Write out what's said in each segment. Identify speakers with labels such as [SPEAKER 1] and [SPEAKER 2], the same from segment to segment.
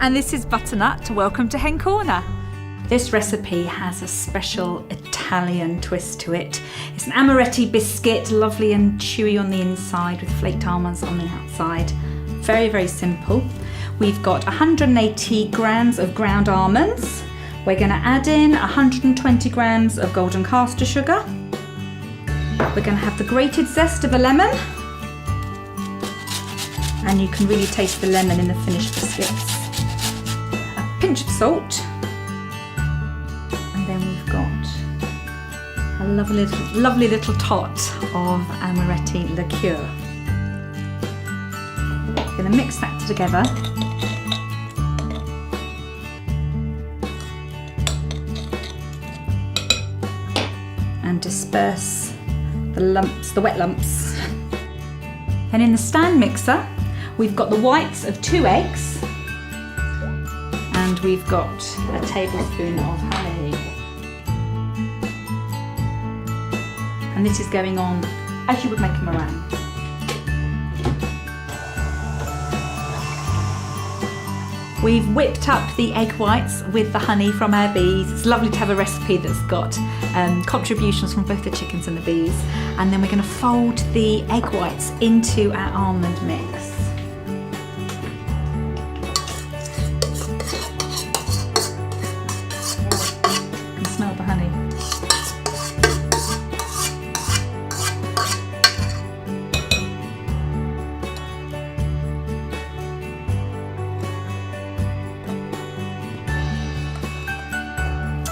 [SPEAKER 1] and this is Butternut. Welcome to Hen Corner. This recipe has a special Italian twist to it. It's an amaretti biscuit, lovely and chewy on the inside with flaked almonds on the outside. Very, very simple. We've got 180 grams of ground almonds. We're going to add in 120 grams of golden caster sugar. We're going to have the grated zest of a lemon. And you can really taste the lemon in the finished biscuits. A pinch of salt. And then we've got a lovely little tot of amaretti liqueur. We're going to mix that together. And disperse the wet lumps. And in the stand mixer, we've got the whites of 2 eggs, and we've got a tablespoon of honey. And this is going on as you would make a meringue. We've whipped up the egg whites with the honey from our bees. It's lovely to have a recipe that's got contributions from both the chickens and the bees. And then we're going to fold the egg whites into our almond mix. You can smell the honey.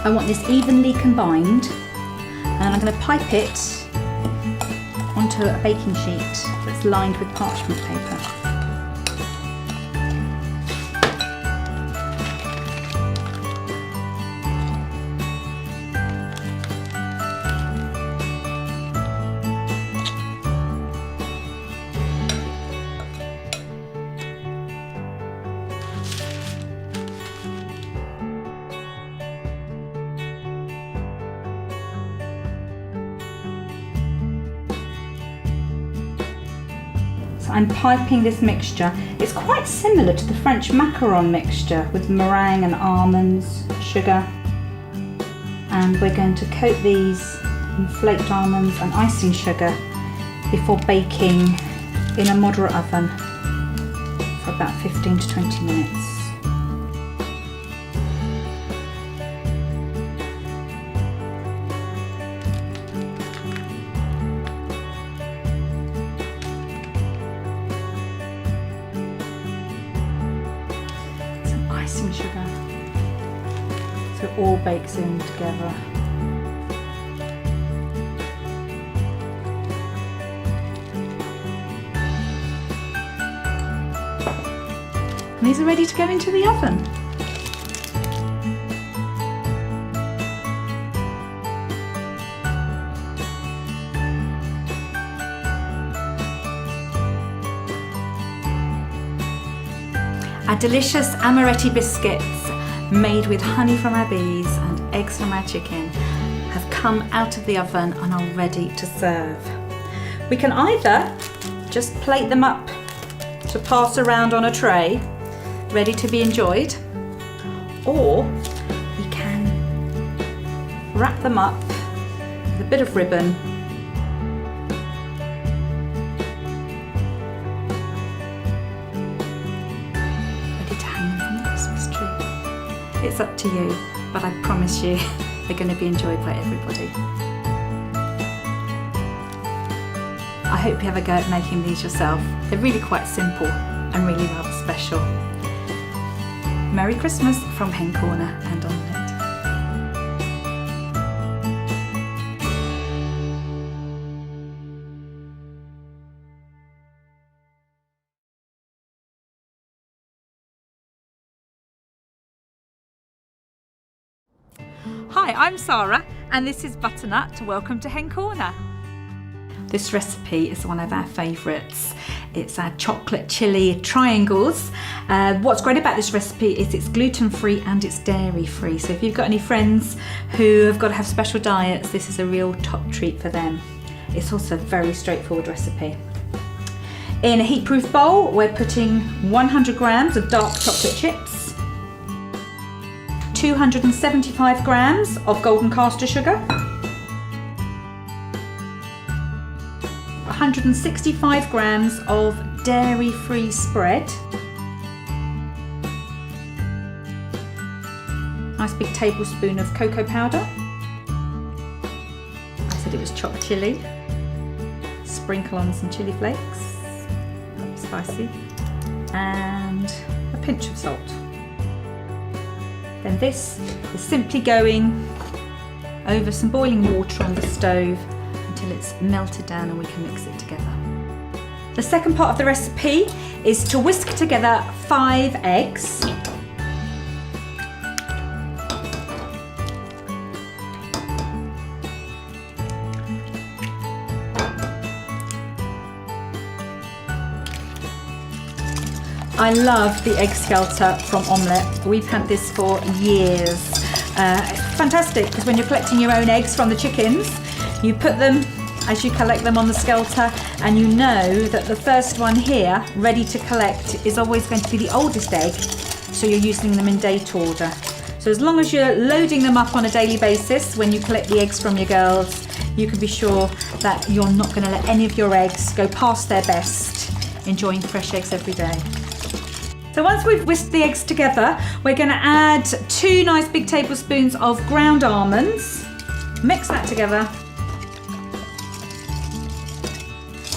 [SPEAKER 1] I want this evenly combined, and I'm going to pipe it onto a baking sheet that's lined with parchment paper. I'm piping this mixture. It's quite similar to the French macaron mixture with meringue and almonds, sugar. And we're going to coat these in flaked almonds and icing sugar before baking in a moderate oven for about 15 to 20 minutes. Icing sugar, so it all bakes in together. And these are ready to go into the oven. Our delicious amaretti biscuits made with honey from our bees and eggs from our chicken have come out of the oven and are ready to serve. We can either just plate them up to pass around on a tray, ready to be enjoyed, or we can wrap them up with a bit of ribbon It's up to you, but I promise you they're going to be enjoyed by everybody. I hope you have a go at making these yourself. They're really quite simple and really rather special. Merry Christmas from Hen Corner and Omelette. Hi, I'm Sarah and this is Butternut. Welcome to Hen Corner. This recipe is one of our favourites. It's our chocolate chili triangles. What's great about this recipe is it's gluten-free and it's dairy-free. So if you've got any friends who have got to have special diets, this is a real top treat for them. It's also a very straightforward recipe. In a heat-proof bowl, we're putting 100 grams of dark chocolate chips, 275 grams of golden caster sugar, 165 grams of dairy-free spread, nice big tablespoon of cocoa powder. I said it was chopped chilli. Sprinkle on some chili flakes, spicy, and a pinch of salt. Then this is simply going over some boiling water on the stove until it's melted down and we can mix it together. The second part of the recipe is to whisk together 5 eggs. I love the egg skelter from Omelette. We've had this for years. It's fantastic because when you're collecting your own eggs from the chickens, you put them as you collect them on the skelter, and you know that the first one here, ready to collect, is always going to be the oldest egg, so you're using them in date order. So as long as you're loading them up on a daily basis when you collect the eggs from your girls, you can be sure that you're not going to let any of your eggs go past their best, enjoying fresh eggs every day. So once we've whisked the eggs together, we're going to add 2 nice big tablespoons of ground almonds. Mix that together.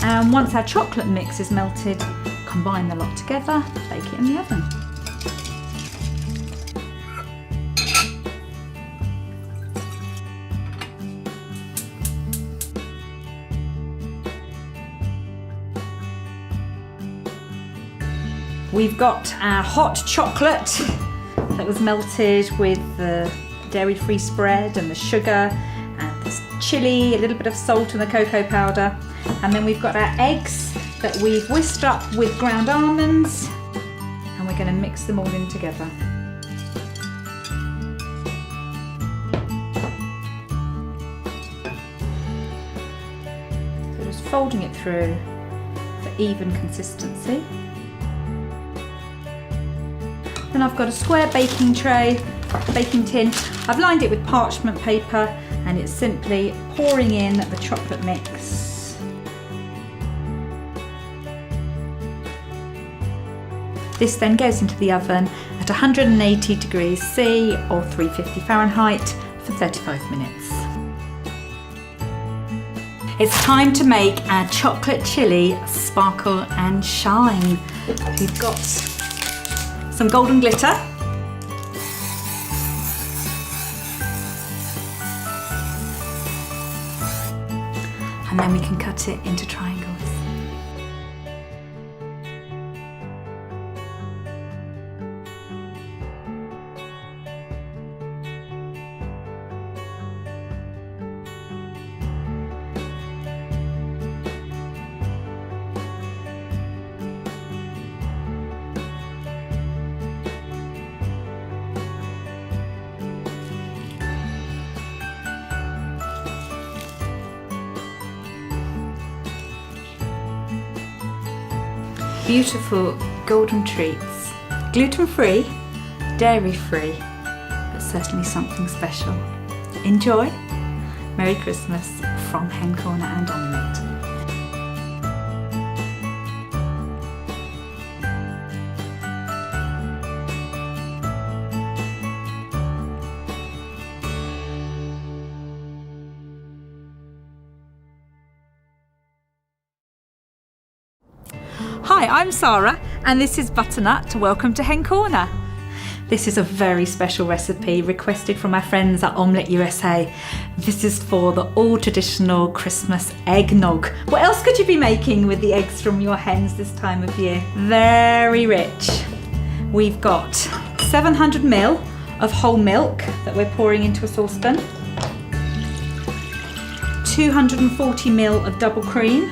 [SPEAKER 1] And once our chocolate mix is melted, combine the lot together, bake it in the oven. We've got our hot chocolate that was melted with the dairy-free spread and the sugar and the chilli, a little bit of salt and the cocoa powder. And then we've got our eggs that we've whisked up with ground almonds, and we're going to mix them all in together. So just folding it through for even consistency. Then I've got a square baking tin. I've lined it with parchment paper, and it's simply pouring in the chocolate mix. This then goes into the oven at 180 degrees C or 350 Fahrenheit for 35 minutes. It's time to make our chocolate chilli sparkle and shine. We've got some golden glitter. And then we can cut it into triangles. Beautiful golden treats, gluten-free, dairy-free, but certainly something special. Enjoy. Merry Christmas from Hen Corner and Omelette. Hi, I'm Sarah and this is Butternut. Welcome to Hen Corner. This is a very special recipe requested from my friends at Omelette USA. This is for the all-traditional Christmas eggnog. What else could you be making with the eggs from your hens this time of year? Very rich. We've got 700 ml of whole milk that we're pouring into a saucepan, 240 ml of double cream.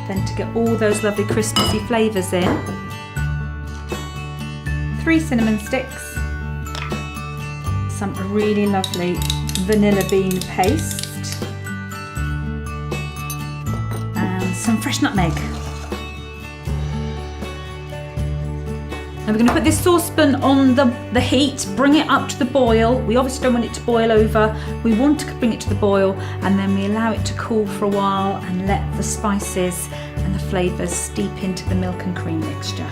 [SPEAKER 1] Then to get all those lovely Christmassy flavours in, 3 cinnamon sticks, some really lovely vanilla bean paste, and some fresh nutmeg. we're going to put this saucepan on the heat, bring it up to the boil. We obviously don't want it to boil over. We want to bring it to the boil, and then we allow it to cool for a while and let the spices and the flavours steep into the milk and cream mixture.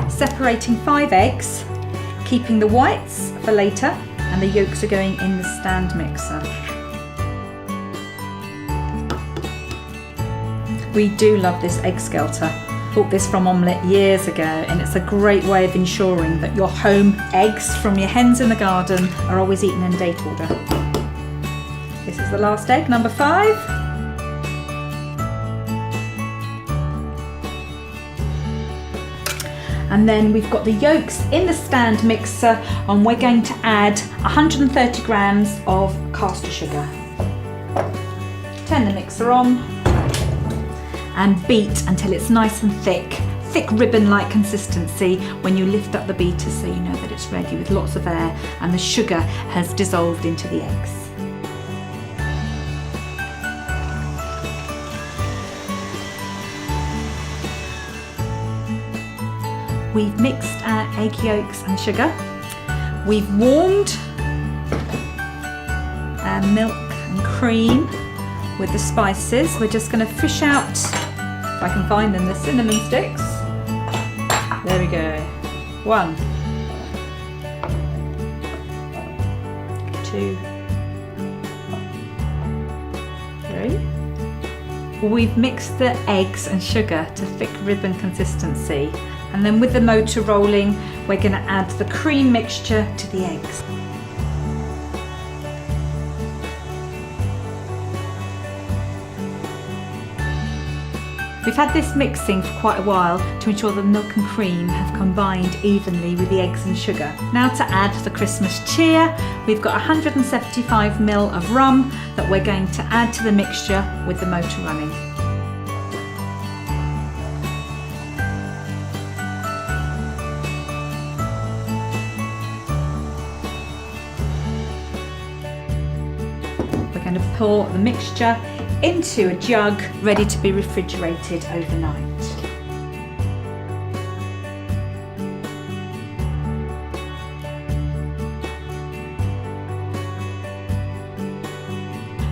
[SPEAKER 1] Separating 5 eggs, keeping the whites for later, and the yolks are going in the stand mixer. We do love this egg skelter. Bought this from Omelette years ago, and it's a great way of ensuring that your home eggs from your hens in the garden are always eaten in date order. This is the last egg, number 5. And then we've got the yolks in the stand mixer, and we're going to add 130 grams of caster sugar. Turn the mixer on and beat until it's nice and thick ribbon-like consistency when you lift up the beater, so you know that it's ready, with lots of air and the sugar has dissolved into the eggs. We've mixed our egg yolks and sugar. We've warmed our milk and cream with the spices. We're just going to fish out, if I can find them, the cinnamon sticks. There we go. 1, 2, 3. We've mixed the eggs and sugar to thick ribbon consistency, and then with the motor rolling, we're going to add the cream mixture to the eggs. We've had this mixing for quite a while to ensure the milk and cream have combined evenly with the eggs and sugar. Now to add the Christmas cheer, we've got 175 ml of rum that we're going to add to the mixture with the motor running. We're going to pour the mixture into a jug ready to be refrigerated overnight.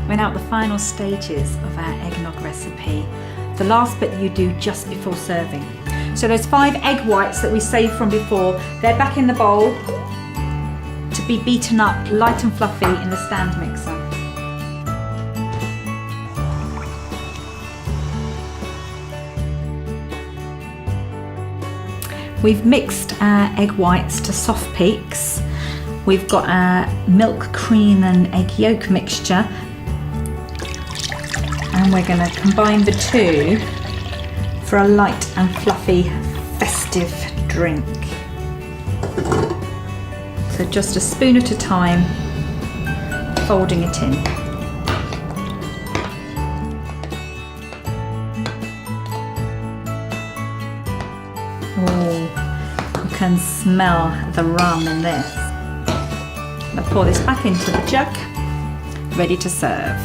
[SPEAKER 1] We're now at the final stages of our eggnog recipe, the last bit that you do just before serving. So those 5 egg whites that we saved from before, they're back in the bowl to be beaten up light and fluffy in the stand mixer. We've mixed our egg whites to soft peaks. We've got our milk, cream and egg yolk mixture, and we're going to combine the two for a light and fluffy festive drink. So just a spoon at a time, folding it in. Oh, you can smell the rum in this. I'm going to pour this back into the jug, ready to serve.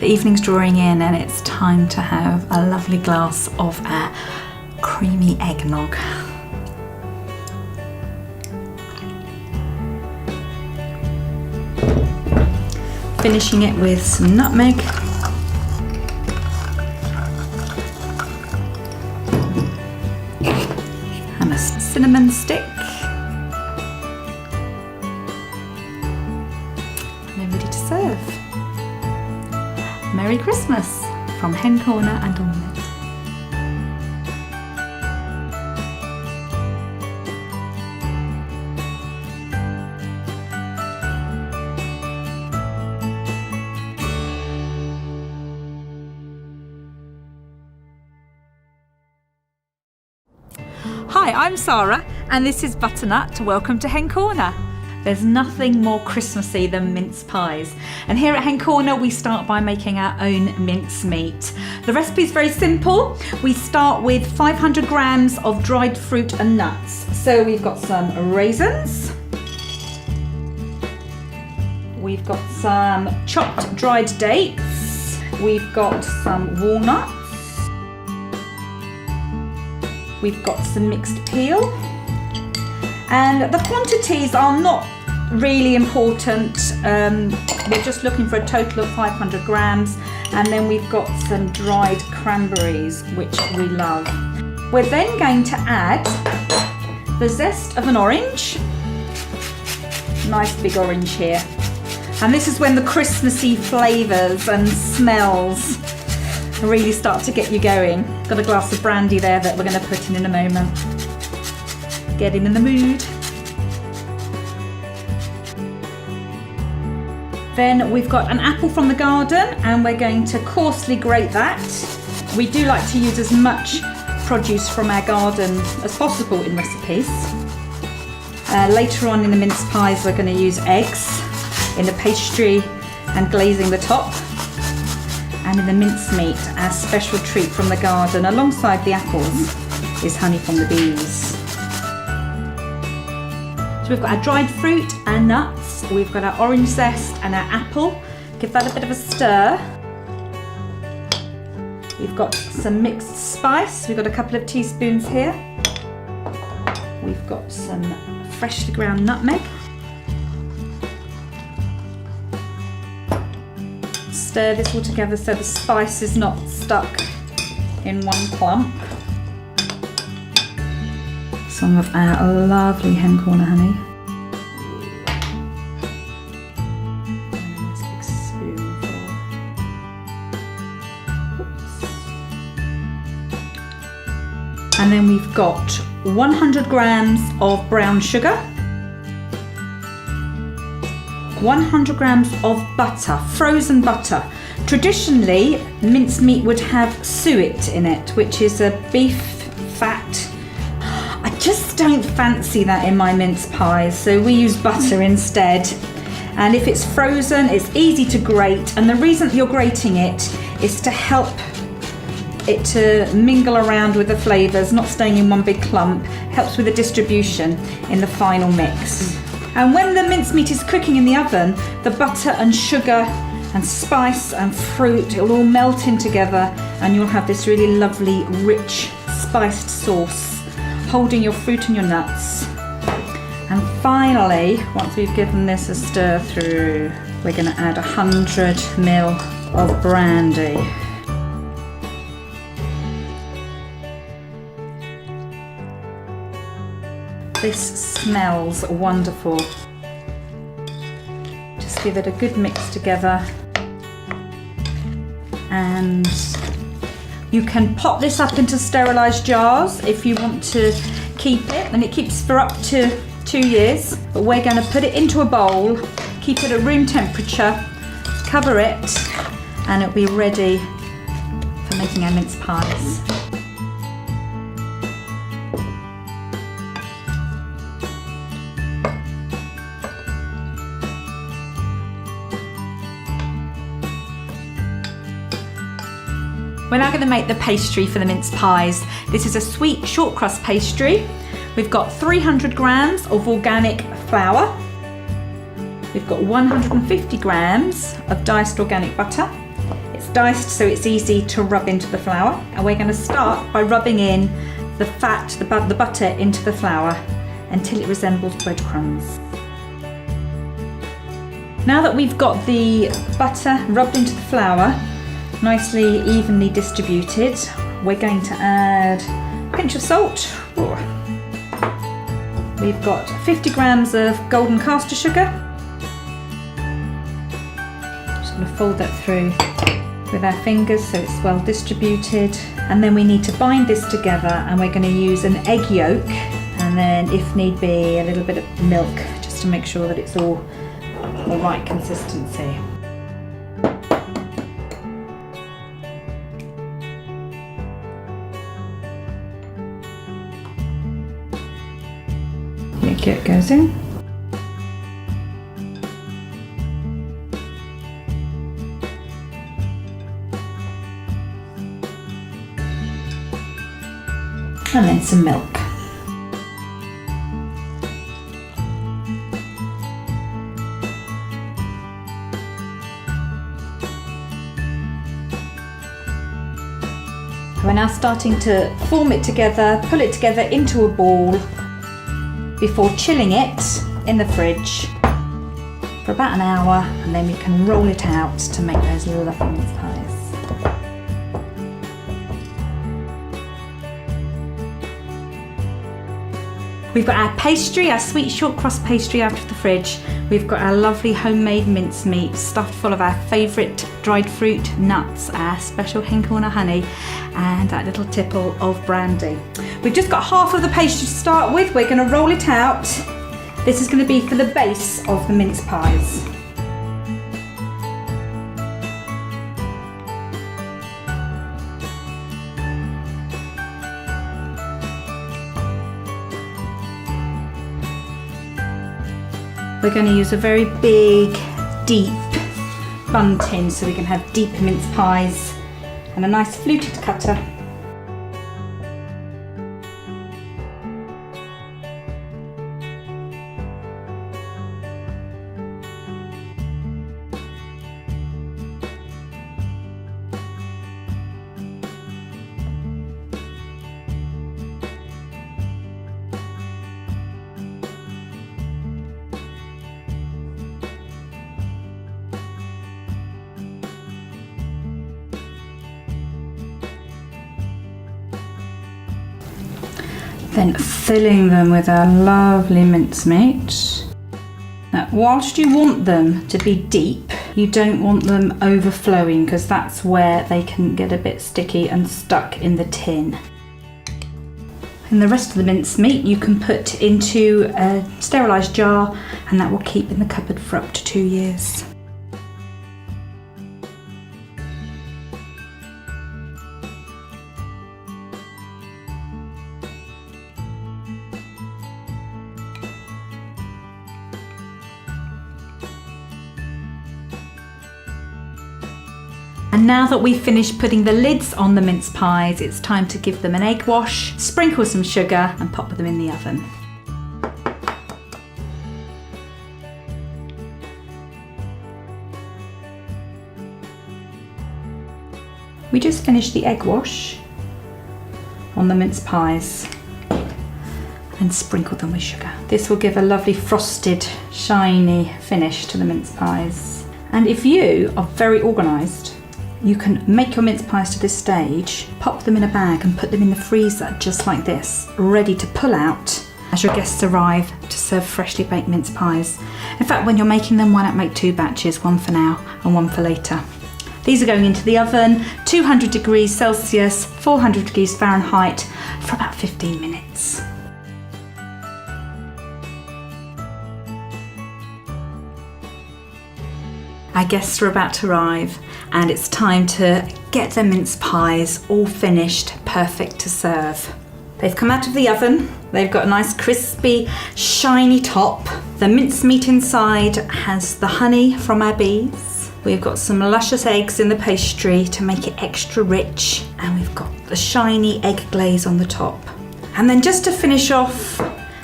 [SPEAKER 1] The evening's drawing in and it's time to have a lovely glass of our creamy eggnog. Finishing it with some nutmeg. And a cinnamon stick. And then ready to serve. Merry Christmas from Hen Corner and Omelette. Hi, I'm Sarah and this is Butternut. Welcome to Hen Corner. There's nothing more Christmassy than mince pies. And here at Hen Corner, we start by making our own mince meat. The recipe is very simple. We start with 500 grams of dried fruit and nuts. So we've got some raisins, We've got some chopped dried dates. We've got some walnuts. We've got some mixed peel. And the quantities are not really important. We're just looking for a total of 500 grams. And then we've got some dried cranberries, which we love. We're then going to add the zest of an orange. Nice big orange here. And this is when the Christmassy flavours and smells really start to get you going. Got a glass of brandy there that we're going to put in a moment. Getting in the mood. Then we've got an apple from the garden and we're going to coarsely grate that. We do like to use as much produce from our garden as possible in recipes. Later on in the mince pies we're going to use eggs in the pastry and glazing the top. And in the mincemeat, our special treat from the garden alongside the apples is honey from the bees. So we've got our dried fruit, our nuts, we've got our orange zest and our apple. Give that a bit of a stir. We've got some mixed spice. We've got a couple of teaspoons here. We've got some freshly ground nutmeg. Stir this all together so the spice is not stuck in one clump. Some of our lovely hen corner honey. Nice big spoonful. Oops. And then we've got 100 grams of brown sugar, 100 grams of butter, frozen butter. Traditionally, mincemeat would have suet in it, which is a beef fat. I just don't fancy that in my mince pies, so we use butter instead. And if it's frozen, it's easy to grate, and the reason you're grating it is to help it to mingle around with the flavours, not staying in one big clump. Helps with the distribution in the final mix. And when the mincemeat is cooking in the oven, the butter and sugar and spice and fruit, it'll all melt in together and you'll have this really lovely, rich, spiced sauce holding your fruit and your nuts. And finally, once we've given this a stir through, we're going to add 100 ml of brandy. This smells wonderful. Just give it a good mix together. And you can pop this up into sterilised jars if you want to keep it, and it keeps for up to 2 years. But we're going to put it into a bowl, keep it at room temperature, cover it, and it'll be ready for making our mince pies. We're now going to make the pastry for the mince pies. This is a sweet short crust pastry. We've got 300 grams of organic flour. We've got 150 grams of diced organic butter. It's diced so it's easy to rub into the flour. And we're going to start by rubbing in the fat, the butter into the flour until it resembles breadcrumbs. Now that we've got the butter rubbed into the flour, nicely evenly distributed, we're going to add a pinch of salt. We've got 50 grams of golden caster sugar. Just going to fold that through with our fingers so it's well distributed. And then we need to bind this together, and we're going to use an egg yolk, and then if need be a little bit of milk just to make sure that it's all the right consistency. It goes in. And then some milk. We're now starting to form it together, pull it together into a ball before chilling it in the fridge for about an hour, and then we can roll it out to make those lovely mince pies. We've got our pastry, our sweet short crust pastry out of the fridge. We've got our lovely homemade mincemeat stuffed full of our favourite dried fruit, nuts, our special hen corner honey, and that little tipple of brandy. We've just got half of the pastry to start with. We're going to roll it out. This is going to be for the base of the mince pies. We're going to use a very big, deep bun tin so we can have deep mince pies, and a nice fluted cutter. Then filling them with our lovely mincemeat. Now, whilst you want them to be deep, you don't want them overflowing, because that's where they can get a bit sticky and stuck in the tin. And the rest of the mincemeat you can put into a sterilised jar, and that will keep in the cupboard for up to 2 years. And now that we've finished putting the lids on the mince pies, it's time to give them an egg wash, sprinkle some sugar, and pop them in the oven. We just finished the egg wash on the mince pies and sprinkled them with sugar. This will give a lovely frosted, shiny finish to the mince pies. And if you are very organised, you can make your mince pies to this stage, pop them in a bag and put them in the freezer just like this, ready to pull out as your guests arrive to serve freshly baked mince pies. In fact, when you're making them, why not make 2 batches, one for now and one for later. These are going into the oven, 200 degrees Celsius, 400 degrees Fahrenheit, for about 15 minutes. Our guests are about to arrive, and it's time to get their mince pies all finished, perfect to serve. They've come out of the oven. They've got a nice crispy, shiny top. The mincemeat inside has the honey from our bees. We've got some luscious eggs in the pastry to make it extra rich, and we've got the shiny egg glaze on the top. And then just to finish off,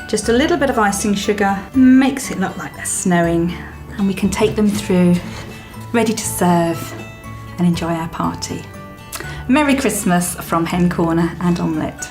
[SPEAKER 1] just a little bit of icing sugar makes it look like they're snowing, and we can take them through, ready to serve and enjoy our party. Merry Christmas from Hen Corner and Omelette.